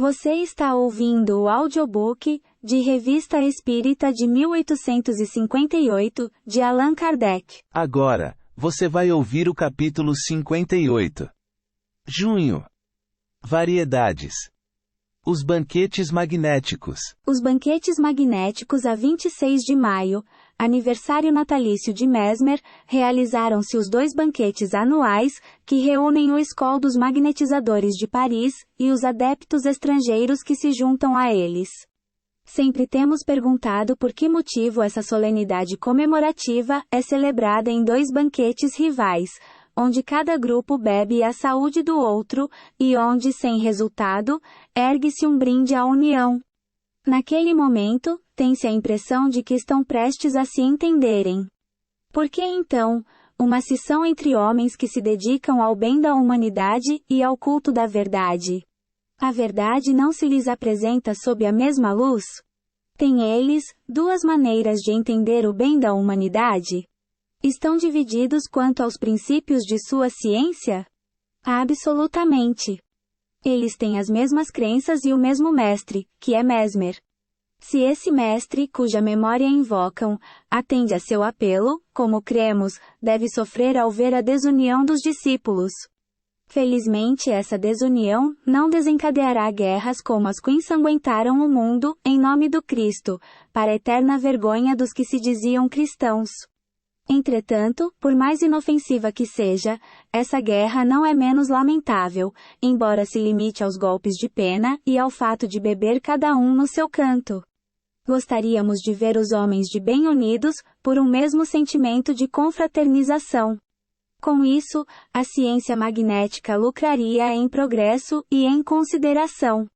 Você está ouvindo o audiobook de Revista Espírita de 1858, de Allan Kardec. Agora, você vai ouvir o capítulo 58. Junho. Variedades. Os banquetes magnéticos. Os banquetes magnéticos a 26 de maio, aniversário natalício de Mesmer, realizaram-se os 2 banquetes anuais, que reúnem o escol dos magnetizadores de Paris, e os adeptos estrangeiros que se juntam a eles. Sempre temos perguntado por que motivo essa solenidade comemorativa é celebrada em 2 banquetes rivais, onde cada grupo bebe a saúde do outro, e onde, sem resultado, ergue-se um brinde à união. Naquele momento, tem-se a impressão de que estão prestes a se entenderem. Por que então, uma cisão entre homens que se dedicam ao bem da humanidade e ao culto da verdade? A verdade não se lhes apresenta sob a mesma luz? Têm eles 2 maneiras de entender o bem da humanidade? Estão divididos quanto aos princípios de sua ciência? Absolutamente. Eles têm as mesmas crenças e o mesmo mestre, que é Mesmer. Se esse mestre, cuja memória invocam, atende a seu apelo, como cremos, deve sofrer ao ver a desunião dos discípulos. Felizmente essa desunião não desencadeará guerras como as que ensanguentaram o mundo, em nome do Cristo, para a eterna vergonha dos que se diziam cristãos. Entretanto, por mais inofensiva que seja, essa guerra não é menos lamentável, embora se limite aos golpes de pena e ao fato de beber cada um no seu canto. Gostaríamos de ver os homens de bem unidos, por um mesmo sentimento de confraternização. Com isso, a ciência magnética lucraria em progresso e em consideração.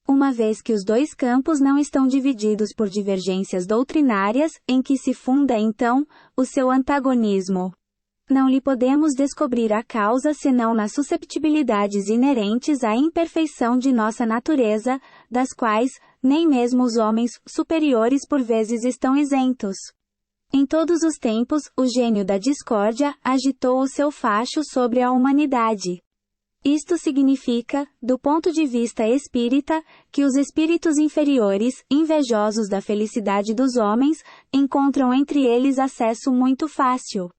Uma vez que os 2 campos não estão divididos por divergências doutrinárias, em que se funda então o seu antagonismo. Não lhe podemos descobrir a causa senão nas susceptibilidades inerentes à imperfeição de nossa natureza, das quais nem mesmo os homens superiores por vezes estão isentos. Em todos os tempos, o gênio da discórdia agitou o seu facho sobre a humanidade. Isto significa, do ponto de vista espírita, que os espíritos inferiores, invejosos da felicidade dos homens, encontram entre eles acesso muito fácil.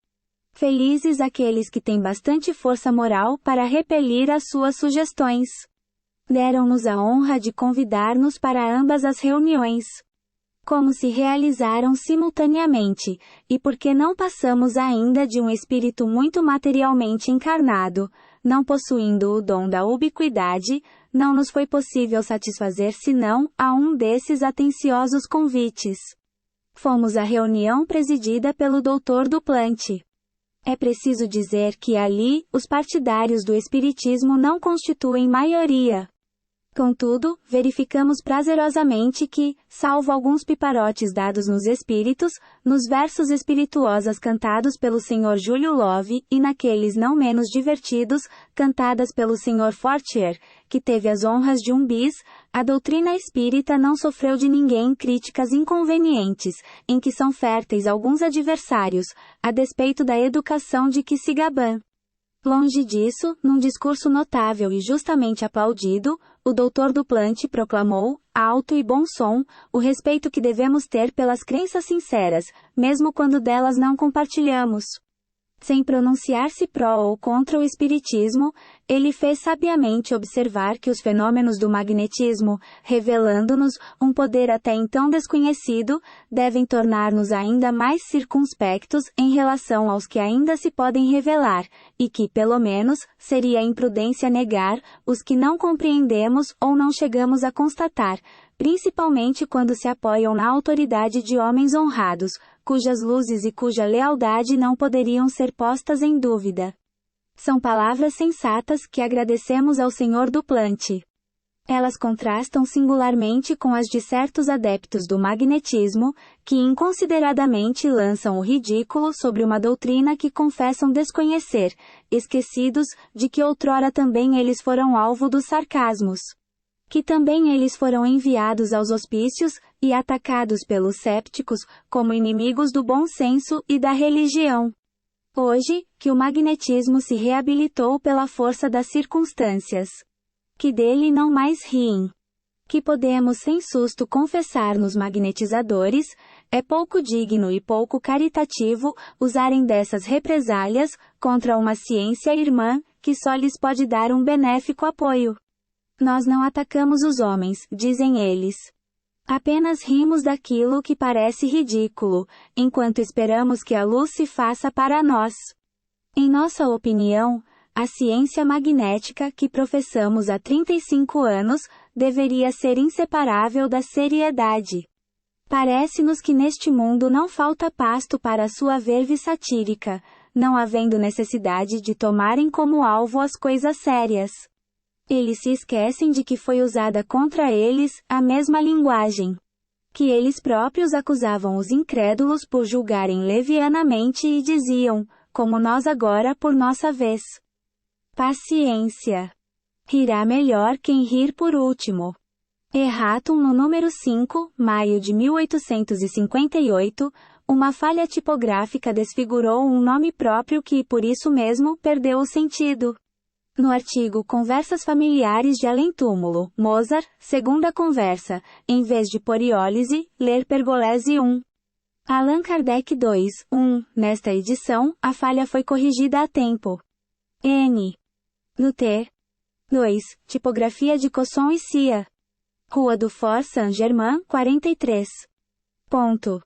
Felizes aqueles que têm bastante força moral para repelir as suas sugestões. Deram-nos a honra de convidar-nos para ambas as reuniões. Como se realizaram simultaneamente, e porque não passamos ainda de um espírito muito materialmente encarnado, não possuindo o dom da ubiquidade, não nos foi possível satisfazer senão a um desses atenciosos convites. Fomos à reunião presidida pelo Dr. Duplante. É preciso dizer que ali, os partidários do espiritismo não constituem maioria. Contudo, verificamos prazerosamente que, salvo alguns piparotes dados nos espíritos, nos versos espirituosos cantados pelo Sr. Júlio Love, e naqueles não menos divertidos, cantadas pelo Sr. Fortier, que teve as honras de um bis, a doutrina espírita não sofreu de ninguém críticas inconvenientes, em que são férteis alguns adversários, a despeito da educação de que se gabam. Longe disso, num discurso notável e justamente aplaudido, o Dr. Duplante proclamou, alto e bom som, o respeito que devemos ter pelas crenças sinceras, mesmo quando delas não compartilhamos. Sem pronunciar-se pró ou contra o espiritismo, ele fez sabiamente observar que os fenômenos do magnetismo, revelando-nos um poder até então desconhecido, devem tornar-nos ainda mais circunspectos em relação aos que ainda se podem revelar, e que, pelo menos, seria imprudência negar os que não compreendemos ou não chegamos a constatar, principalmente quando se apoiam na autoridade de homens honrados, cujas luzes e cuja lealdade não poderiam ser postas em dúvida. São palavras sensatas que agradecemos ao Sr. Duplante. Elas contrastam singularmente com as de certos adeptos do magnetismo, que inconsideradamente lançam o ridículo sobre uma doutrina que confessam desconhecer, esquecidos de que outrora também eles foram alvo dos sarcasmos. Que também eles foram enviados aos hospícios, e atacados pelos sépticos, como inimigos do bom senso e da religião. Hoje, que o magnetismo se reabilitou pela força das circunstâncias. Que dele não mais riem. que podemos sem susto confessar nos magnetizadores, é pouco digno e pouco caritativo usarem dessas represálias contra uma ciência irmã, que só lhes pode dar um benéfico apoio. Nós não atacamos os homens, dizem eles. Apenas rimos daquilo que parece ridículo, enquanto esperamos que a luz se faça para nós. Em nossa opinião, a ciência magnética que professamos há 35 anos, deveria ser inseparável da seriedade. Parece-nos que neste mundo não falta pasto para sua verve satírica, não havendo necessidade de tomarem como alvo as coisas sérias. Eles se esquecem de que foi usada contra eles a mesma linguagem que eles próprios acusavam os incrédulos por julgarem levianamente e diziam, como nós agora por nossa vez. Paciência. Rirá melhor quem rir por último. Erratum no número 5, maio de 1858, uma falha tipográfica desfigurou um nome próprio que, por isso mesmo, perdeu o sentido. No artigo Conversas Familiares de Além-Túmulo, Mozart, segunda conversa, em vez de Poriólise, ler Pergolesi 1. Allan Kardec 2, 1. Nesta edição, a falha foi corrigida a tempo. N. No T. 2. Tipografia de Cosson e Cia. Rua do Fort Saint-Germain, 43. Ponto.